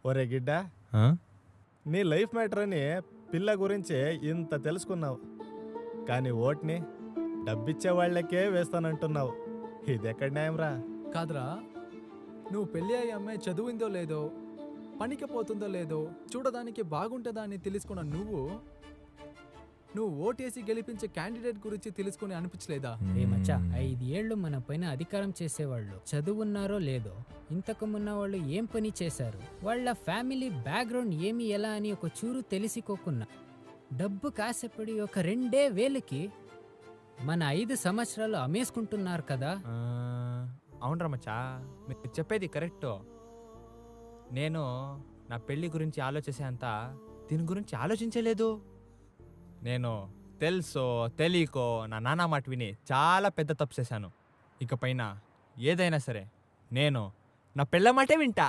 ఒరే గిడ్డ, ఆ? నీ లైఫ్ మ్యాటర్ అని పిల్ల గురించి ఇంత తెలుసుకున్నావు, కానీ ఓట్ని డబ్బిచ్చే వాళ్ళకే వేస్తానంటున్నావు. ఇదెక్కడ న్యాయంరా? కాదురా, నువ్వు పెళ్ళి అయ్యే అమ్మాయి చదివిందో లేదో, పనికి పోతుందో లేదో, చూడడానికి బాగుంటుందా అని తెలుసుకున్న నువ్వు ఓటేసి గెలిపించే క్యాండిడేట్ గురించి తెలుసుకుని అనిపించలేదా? రే మచ్చా, 5 ఏళ్ళు మన పైన అధికారం చేసేవాళ్ళు చదువున్నారో లేదో, ఇంతకు మున్న వాళ్ళు ఏం పని చేశారు, వాళ్ళ ఫ్యామిలీ బ్యాక్గ్రౌండ్ ఏమి ఎలా అని ఒక చూరు తెలిసికోకున్నా డబ్బు కాసపడి ఒక 2 వేలకి మన 5 సంవత్సరాలు అమ్మేసుకుంటున్నారు కదా. అవునరా మచ్చా, మీరు చెప్పేది కరెక్ట్. నేను నా పెళ్లి గురించి ఆలోచించే అంత దీని గురించి ఆలోచించలేదు. నేను తెలుసో తెలియకో నా నాన్న మాట విని చాలా పెద్ద తప్పు చేశాను. ఇకపైన ఏదైనా సరే నేను నా పెళ్ళ మాటే వింటా.